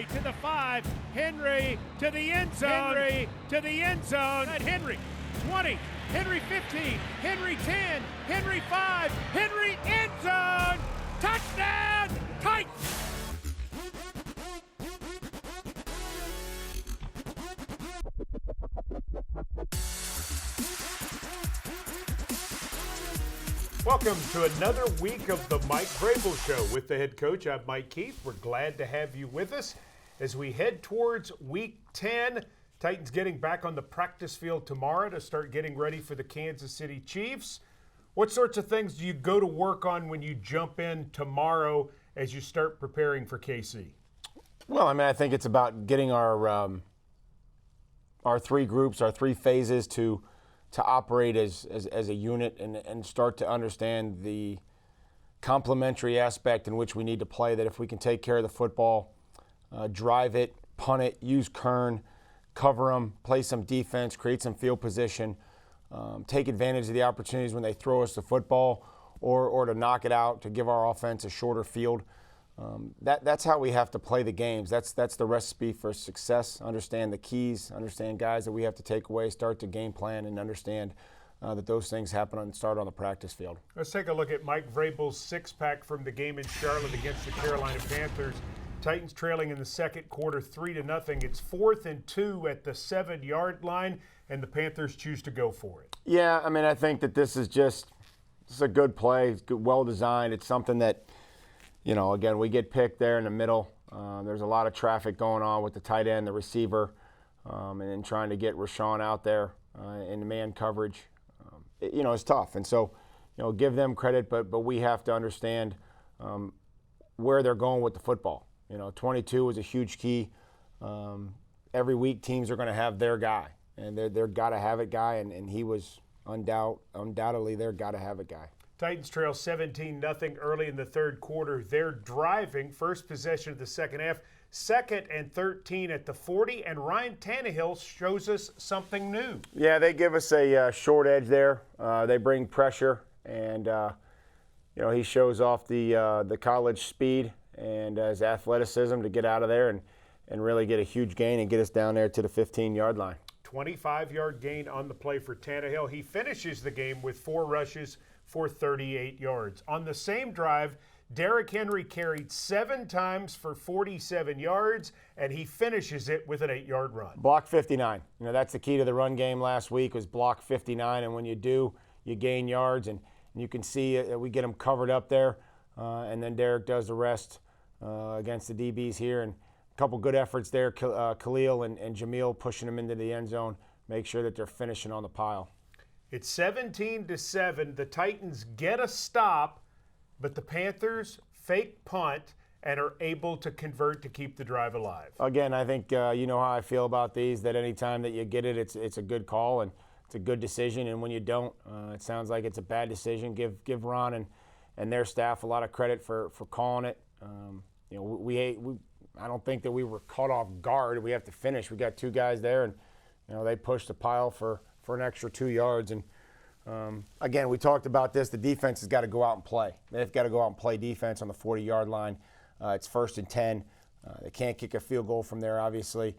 Henry to the 5. Henry to the end zone. Henry to the end zone. Henry 20. Henry 15. Henry 10. Henry 5. Henry end zone. Touchdown, Titans! Welcome to another week of the Mike Vrabel Show with the head coach. I'm Mike Keith. We're glad to have you with us as we head towards week 10. Titans getting back on the practice field tomorrow to start getting ready for the Kansas City Chiefs. What sorts of things do you go to work on when you jump in tomorrow as you start preparing for KC? Well, I think it's about getting our three groups, our three phases to operate as a unit and start to understand the complementary aspect in which we need to play, that if we can take care of the football, drive it, punt it, use Kern, cover them, play some defense, create some field position, take advantage of the opportunities when they throw us the football or to knock it out, to give our offense a shorter field. That's how we have to play the games. That's the recipe for success. Understand the keys, understand guys that we have to take away, start to game plan, and understand that those things happen and start on the practice field. Let's take a look at Mike Vrabel's six-pack from the game in Charlotte against the Carolina Panthers. Titans trailing in the second quarter 3-0. It's 4th and 2 at the 7-yard line, and the Panthers choose to go for it. Yeah, I think that this is a good play. It's good, well designed. It's something that, again, we get picked there in the middle. There's a lot of traffic going on with the tight end, the receiver, and then trying to get Rashawn out there in man coverage. It's tough. And so, give them credit, but we have to understand where they're going with the football. 22 is a huge key. Every week teams are going to have their guy, and they're got-to-have-it guy, and he was undoubtedly their got-to-have-it guy. Titans trail 17-0 early in the third quarter. They're driving. First possession of the second half. 2nd and 13 at the 40, and Ryan Tannehill shows us something new. Yeah, they give us a short edge there. They bring pressure, and he shows off the college speed and his athleticism to get out of there and really get a huge gain and get us down there to the 15-yard line. 25-yard gain on the play for Tannehill. He finishes the game with 4 rushes for 38 yards. On the same drive, Derrick Henry carried 7 times for 47 yards, and he finishes it with an 8-yard run. Block 59. That's the key to the run game last week, was block 59, and when you do, you gain yards, and you can see we get them covered up there, and then Derrick does the rest against the DBs here, and a couple good efforts there. Khalil and Jamil pushing them into the end zone, make sure that they're finishing on the pile. It's 17-7. The Titans get a stop, but the Panthers fake punt and are able to convert to keep the drive alive. Again, I think you know how I feel about these, that any time that you get it, it's a good call and it's a good decision. And when you don't, it sounds like it's a bad decision. Give Ron and their staff a lot of credit for calling it. I don't think that we were caught off guard. We have to finish. We got 2 guys there, and they pushed the pile for an extra 2 yards. And again, we talked about this. The defense has got to go out and play. They've got to go out and play defense on the 40-yard line. It's 1st and 10. They can't kick a field goal from there, obviously.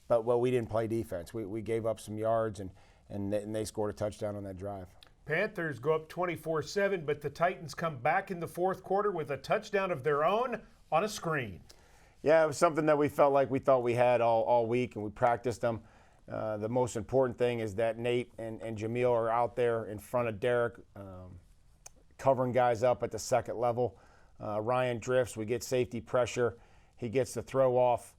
But we didn't play defense. We gave up some yards, and they scored a touchdown on that drive. Panthers go up 24-7, but the Titans come back in the fourth quarter with a touchdown of their own on a screen. Yeah, it was something that we thought we had all week, and we practiced them. The most important thing is that Nate and Jamil are out there in front of Derrick, covering guys up at the second level. Ryan drifts. We get safety pressure. He gets the throw off.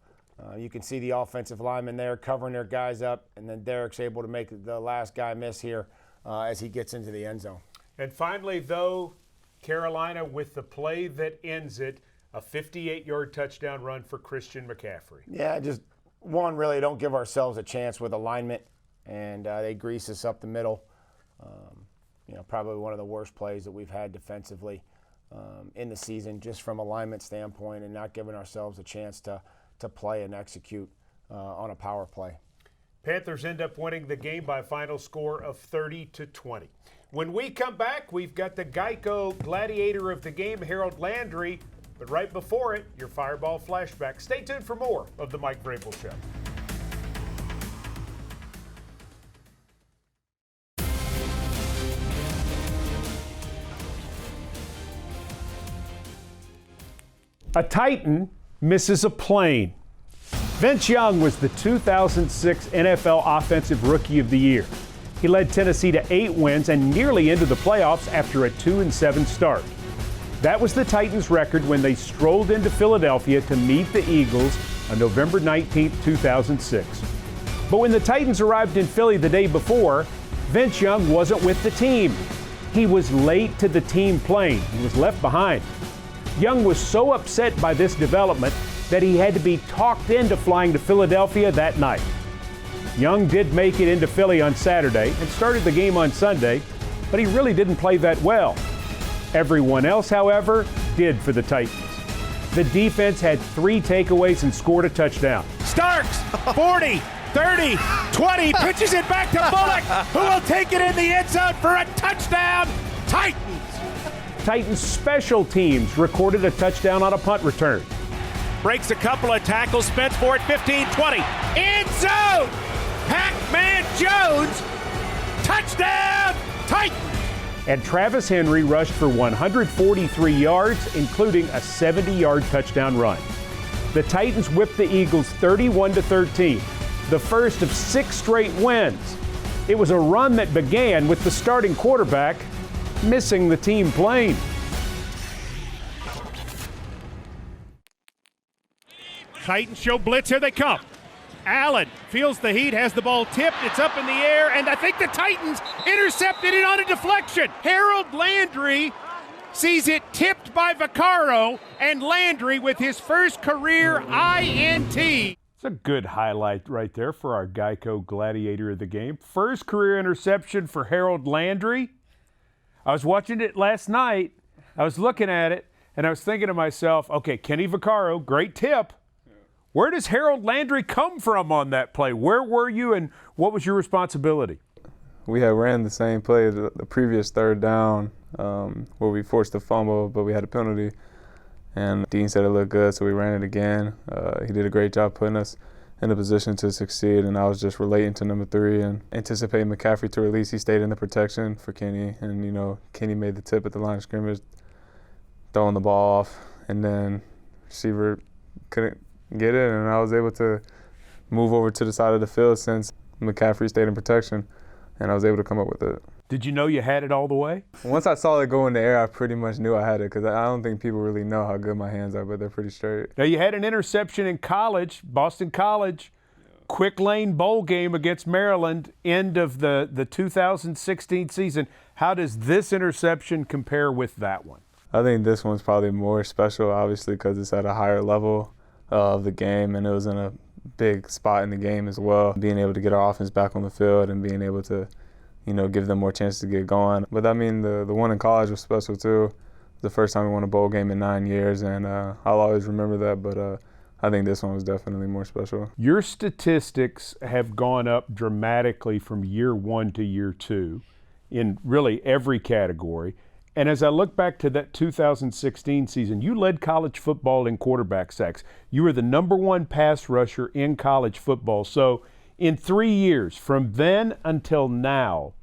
You can see the offensive linemen there covering their guys up, and then Derrick's able to make the last guy miss here as he gets into the end zone. And finally, though, Carolina with the play that ends it, a 58-yard touchdown run for Christian McCaffrey. Yeah, just one, really don't give ourselves a chance with alignment, and they grease us up the middle. Probably one of the worst plays that we've had defensively in the season, just from alignment standpoint, and not giving ourselves a chance to play and execute on a power play. Panthers end up winning the game by a final score of 30-20. When we come back, we've got the Geico Gladiator of the game, Harold Landry. But But right before it, your Fireball flashback. Stay tuned for more of the Mike Vrabel Show. A Titan misses a plane. Vince Young was the 2006 NFL Offensive Rookie of the Year. He led Tennessee to 8 wins and nearly into the playoffs after a 2-7 start. That was the Titans' record when they strolled into Philadelphia to meet the Eagles on November 19, 2006. But when the Titans arrived in Philly the day before, Vince Young wasn't with the team. He was late to the team plane and was left behind. Young was so upset by this development that he had to be talked into flying to Philadelphia that night. Young did make it into Philly on Saturday and started the game on Sunday, but he really didn't play that well. Everyone else, however, did for the Titans. The defense had 3 takeaways and scored a touchdown. Starks, 40, 30, 20, pitches it back to Bullock, who will take it in the end zone for a touchdown. Titans! Titans special teams recorded a touchdown on a punt return. Breaks a couple of tackles, spins for it, 15, 20. End zone! Pac-Man Jones! Touchdown! Titans! And Travis Henry rushed for 143 yards, including a 70-yard touchdown run. The Titans whipped the Eagles 31-13, the first of 6 straight wins. It was a run that began with the starting quarterback missing the team plane. Titans show blitz, here they come. Allen feels the heat, has the ball tipped, it's up in the air, and I think the Titans intercepted it on a deflection. Harold Landry sees it tipped by Vaccaro, and Landry with his first career INT. It's a good highlight right there for our Geico Gladiator of the game. First career interception for Harold Landry. I was watching it last night, I was looking at it, and I was thinking to myself, okay, Kenny Vaccaro, great tip. Where does Harold Landry come from on that play? Where were you and what was your responsibility? We had ran the same play the previous third down where we forced a fumble, but we had a penalty. And Dean said it looked good, so we ran it again. He did a great job putting us in a position to succeed, and I was just relating to number 3 and anticipating McCaffrey to release. He stayed in the protection for Kenny, and, you know, Kenny made the tip at the line of scrimmage, throwing the ball off, and then receiver couldn't get it, and I was able to move over to the side of the field since McCaffrey stayed in protection, and I was able to come up with it. Did you know you had it all the way? Once I saw it go in the air, I pretty much knew I had it because I don't think people really know how good my hands are, but they're pretty straight. Now, you had an interception in college, Boston College, quick lane bowl game against Maryland, end of the 2016 season. How does this interception compare with that one? I think this one's probably more special, obviously, because it's at a higher level of the game, and it was in a big spot in the game as well. Being able to get our offense back on the field and being able to, you know, give them more chances to get going. But I mean, the one in college was special too. The first time we won a bowl game in 9 years, and I'll always remember that. But I think this one was definitely more special. Your statistics have gone up dramatically from year 1 to year 2 in really every category. And as I look back to that 2016 season, you led college football in quarterback sacks. You were the number 1 pass rusher in college football. So in 3 years, from then until now,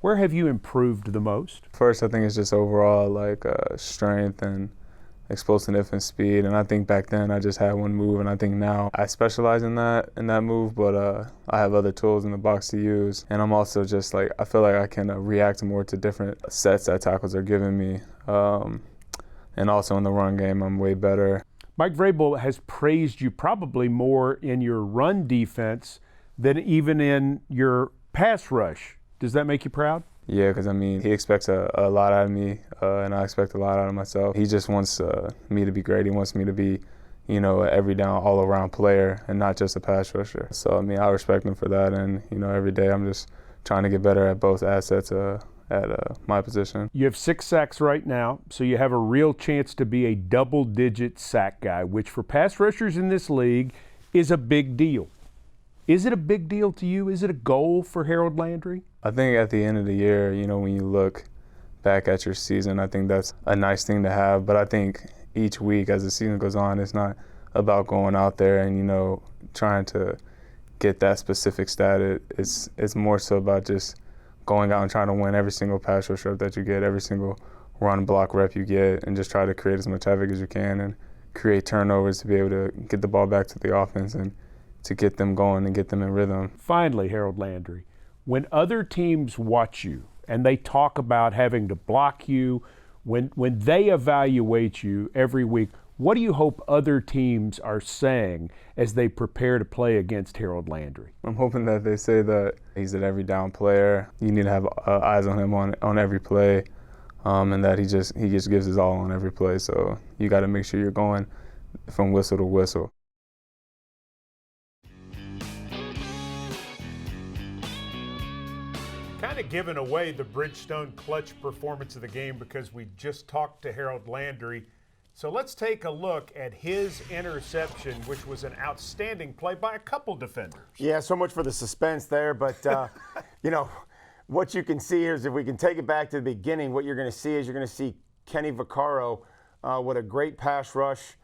where have you improved the most? First, I think it's just overall like strength and explosiveness and speed. And I think back then I just had one move, and I think now I specialize in that move, but I have other tools in the box to use. And I'm also just like, I feel like I can react more to different sets that tackles are giving me. And also in the run game, I'm way better. Mike Vrabel has praised you probably more in your run defense than even in your pass rush. Does that make you proud? Yeah, because I mean, he expects a lot out of me, and I expect a lot out of myself. He just wants me to be great. He wants me to be, you know, an every down, all around player, and not just a pass rusher. So I mean, I respect him for that, and you know, every day I'm just trying to get better at both assets at my position. You have 6 sacks right now, so you have a real chance to be a double-digit sack guy, which for pass rushers in this league is a big deal. Is it a big deal to you? Is it a goal for Harold Landry? I think at the end of the year, you know, when you look back at your season, I think that's a nice thing to have. But I think each week as the season goes on. It's not about going out there and, trying to get that specific stat. It's more so about just going out and trying to win every single pass rush rep that you get, every single run block rep you get, and just try to create as much havoc as you can and create turnovers to be able to get the ball back to the offense and to get them going and get them in rhythm. Finally, Harold Landry, when other teams watch you and they talk about having to block you, when they evaluate you every week, what do you hope other teams are saying as they prepare to play against Harold Landry? I'm hoping that they say that he's an every down player. You need to have eyes on him on every play, and that he just gives his all on every play. So you got to make sure you're going from whistle to whistle. Kind of giving away the Bridgestone clutch performance of the game because we just talked to Harold Landry. So let's take a look at his interception, which was an outstanding play by a couple defenders. Yeah, so much for the suspense there, but what you can see here is if we can take it back to the beginning, what you're going to see is you're going to see Kenny Vaccaro with a great pass rush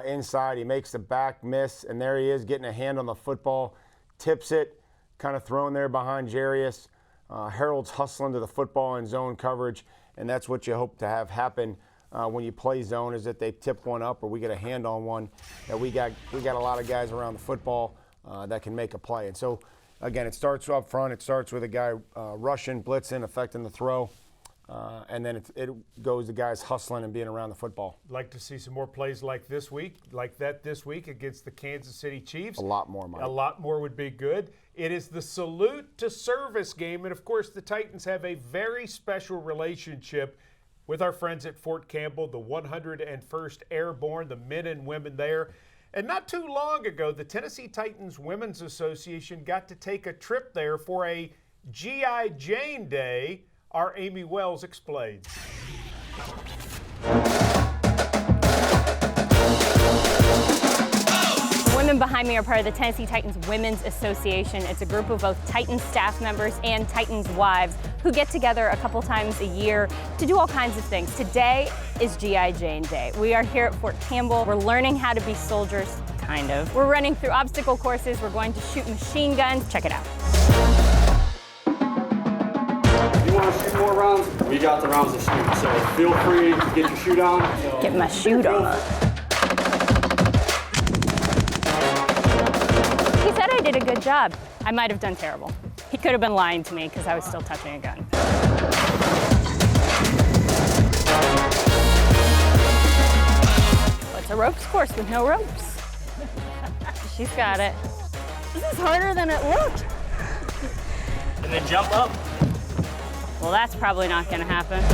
inside. He makes the back miss, and there he is getting a hand on the football, tips it, kind of thrown there behind Jarius. Harold's hustling to the football in zone coverage, and that's what you hope to have happen when you play zone, is that they tip one up or we get a hand on one. That we got a lot of guys around the football that can make a play. And so, again, it starts up front. It starts with a guy rushing, blitzing, affecting the throw. And then it goes to guys hustling and being around the football. Like to see some more plays like this week against the Kansas City Chiefs. A lot more, Mike. A lot more would be good. It is the salute to service game, and of course the Titans have a very special relationship with our friends at Fort Campbell, the 101st Airborne, the men and women there. And not too long ago, the Tennessee Titans Women's Association got to take a trip there for a G.I. Jane Day. Our Amy Wells explains. The women behind me are part of the Tennessee Titans Women's Association. It's a group of both Titans staff members and Titans wives who get together a couple times a year to do all kinds of things. Today is G.I. Jane Day. We are here at Fort Campbell. We're learning how to be soldiers, kind of. We're running through obstacle courses. We're going to shoot machine guns. Check it out. You want to shoot more rounds? We got the rounds to shoot, so feel free to get your shoot on. Get my shoot on. He said I did a good job. I might have done terrible. He could have been lying to me because I was still touching a gun. Well, it's a ropes course with no ropes. She's got it. This is harder than it looked. And then jump up. Well, that's probably not going to happen.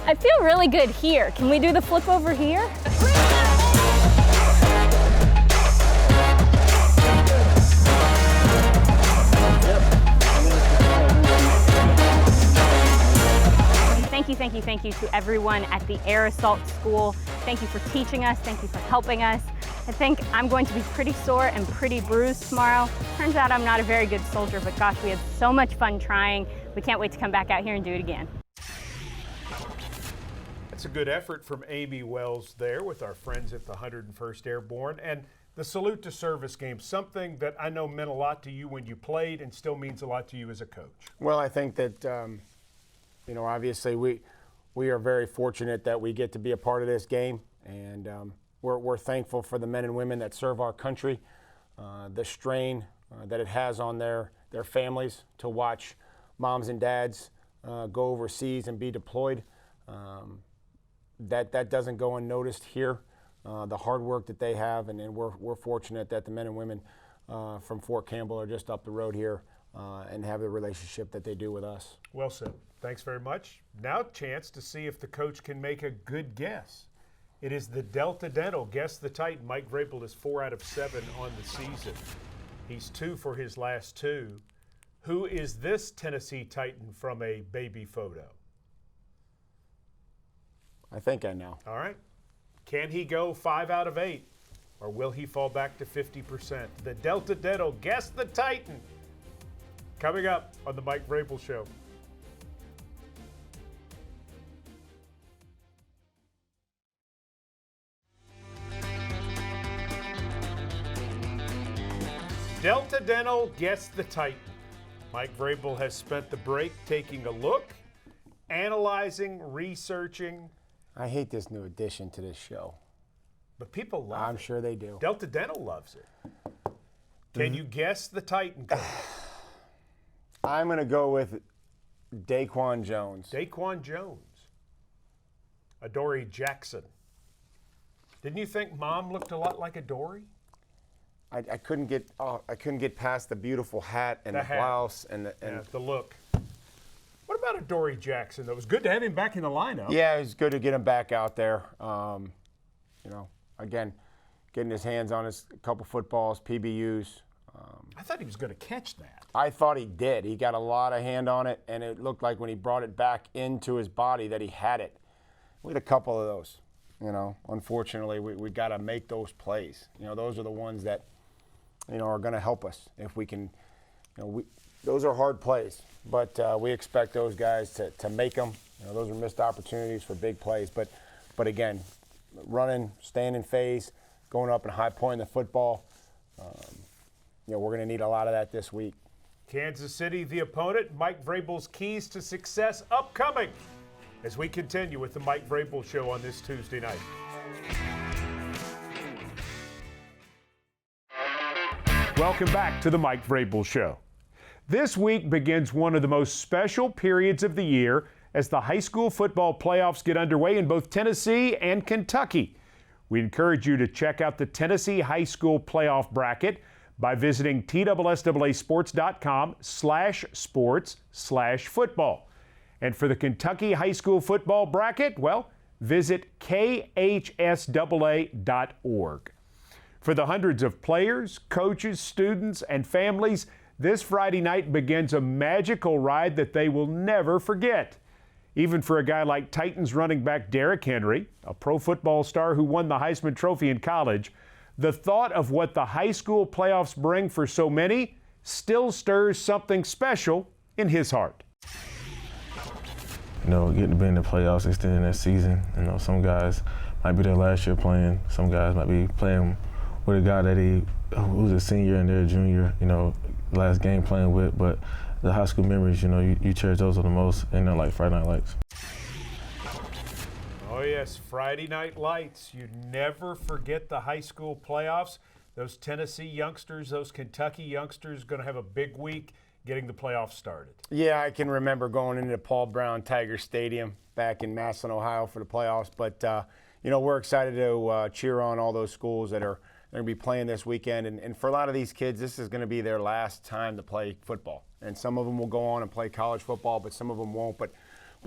I feel really good here. Can we do the flip over here? Thank you to everyone at the Air Assault School. Thank you for teaching us. Thank you for helping us. I think I'm going to be pretty sore and pretty bruised tomorrow. Turns out I'm not a very good soldier, but gosh, we had so much fun trying. We can't wait to come back out here and do it again. That's a good effort from Amy Wells there with our friends at the 101st Airborne. And the salute to service game, something that I know meant a lot to you when you played and still means a lot to you as a coach. Well, I think that, obviously we are very fortunate that we get to be a part of this game. And we're thankful for the men and women that serve our country, the strain that it has on their families to watch moms and dads go overseas and be deployed. That doesn't go unnoticed here. The hard work that they have, and we're fortunate that the men and women from Fort Campbell are just up the road here and have the relationship that they do with us. Well said. Thanks very much. Now chance to see if the coach can make a good guess. It is the Delta Dental Guess the Titan. Mike Vrabel is 4 out of 7 on the season. He's 2 for his last 2. Who is this Tennessee Titan from a baby photo? I think I know. All right. Can he go 5 out of 8? Or will he fall back to 50%? The Delta Dental Guess the Titan. Coming up on the Mike Vrabel Show. Delta Dental Guess the Titan. Mike Vrabel has spent the break taking a look, analyzing, researching. I hate this new addition to this show. But people love I'm it. sure they do. Delta Dental loves it. Can you guess the Titan coach? I'm going to go with Daquan Jones. Daquan Jones. Adoree Jackson. Didn't you think Mom looked a lot like Adoree? I couldn't get past the beautiful hat and the hat. blouse and The look. What about Adoree Jackson? It was good to have him back in the lineup. Yeah, it was good to get him back out there. Again, getting his hands on a couple footballs, PBUs. I thought he was going to catch that. I thought he did. He got a lot of hand on it, and it looked like when he brought it back into his body that he had it. We had a couple of those. Unfortunately, we got to make those plays. Those are the ones that, are going to help us if we can. Those are hard plays, but we expect those guys to make them. Those are missed opportunities for big plays. But again, running, staying in phase, going up and high pointing the football. We're going to need a lot of that this week. Kansas City, the opponent. Mike Vrabel's keys to success upcoming as we continue with the Mike Vrabel Show on this Tuesday night. Welcome back to the Mike Vrabel Show. This week begins one of the most special periods of the year as the high school football playoffs get underway in both Tennessee and Kentucky. We encourage you to check out the Tennessee High School Playoff Bracket by visiting TSSAsports.com/sports/football. And for the Kentucky High School Football Bracket, visit khsaa.org. For the hundreds of players, coaches, students, and families, this Friday night begins a magical ride that they will never forget. Even for a guy like Titans running back Derrick Henry, a pro football star who won the Heisman Trophy in college, the thought of what the high school playoffs bring for so many still stirs something special in his heart. Getting to be in the playoffs, extending that season. Some guys might be their last year playing. Some guys might be playing with a guy that who's a senior and they're a junior, last game playing with. But the high school memories, you cherish those the most, like Friday Night Lights. Oh yes, Friday Night Lights. You never forget the high school playoffs. Those Tennessee youngsters, those Kentucky youngsters going to have a big week getting the playoffs started. Yeah, I can remember going into Paul Brown Tiger Stadium back in Massillon, Ohio for the playoffs. But, we're excited to cheer on all those schools that are going to be playing this weekend. And for a lot of these kids, this is going to be their last time to play football. And some of them will go on and play college football, but some of them won't. But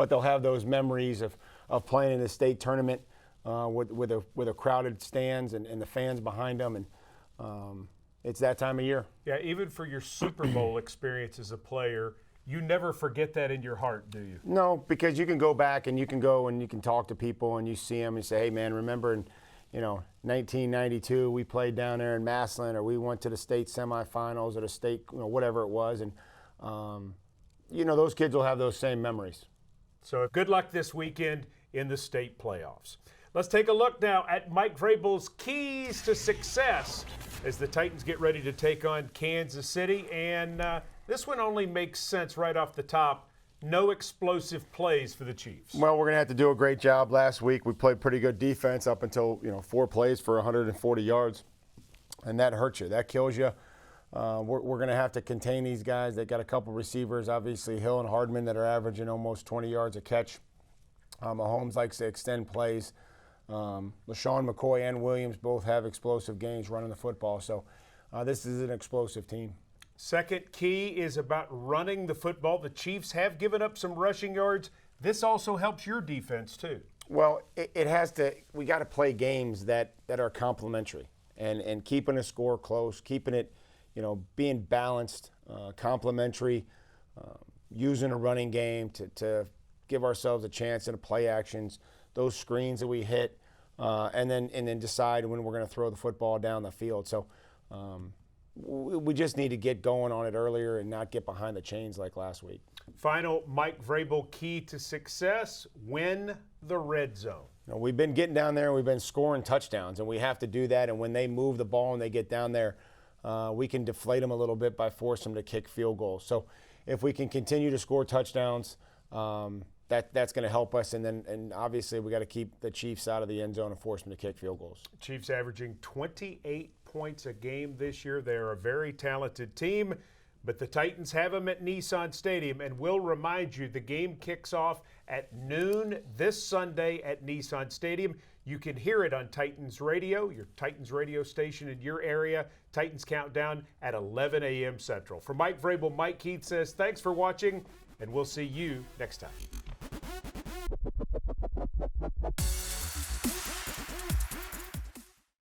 they'll have those memories of playing in the state tournament with a crowded stands and the fans behind them. And it's that time of year. Yeah, even for your Super Bowl experience as a player, you never forget that in your heart, do you? No, because you can go back and you can talk to people and you see them and say, hey, man, remember in 1992 we played down there in Massillon, or we went to the state semifinals or the state, whatever it was. And, those kids will have those same memories. So good luck this weekend in the state playoffs. Let's take a look now at Mike Vrabel's keys to success as the Titans get ready to take on Kansas City. And this one only makes sense right off the top. No explosive plays for the Chiefs. Well, we're going to have to do a great job. Last week we played pretty good defense up until 4 plays for 140 yards. And that hurts you. That kills you. We're going to have to contain these guys. They got a couple receivers, obviously Hill and Hardman, that are averaging almost 20 yards a catch. Mahomes likes to extend plays. LaShawn McCoy and Williams both have explosive games running the football. So this is an explosive team. Second key is about running the football. The Chiefs have given up some rushing yards. This also helps your defense too. Well, it has to. We got to play games that are complementary and keeping a score close, keeping it, being balanced, complementary, using a running game to give ourselves a chance in the play actions, those screens that we hit, and then decide when we're going to throw the football down the field. So we just need to get going on it earlier and not get behind the chains like last week. Final Mike Vrabel key to success: win the red zone. We've been getting down there and we've been scoring touchdowns, and we have to do that. And when they move the ball and they get down there, we can deflate them a little bit by forcing them to kick field goals. So if we can continue to score touchdowns, that's going to help us. And obviously we got to keep the Chiefs out of the end zone and force them to kick field goals. Chiefs averaging 28 points a game this year. They're a very talented team, but the Titans have them at Nissan Stadium. And we'll remind you, the game kicks off at noon this Sunday at Nissan Stadium. You can hear it on Titans Radio, your Titans radio station in your area. Titans Countdown at 11 a.m. Central. For Mike Vrabel, Mike Keith says thanks for watching, and we'll see you next time.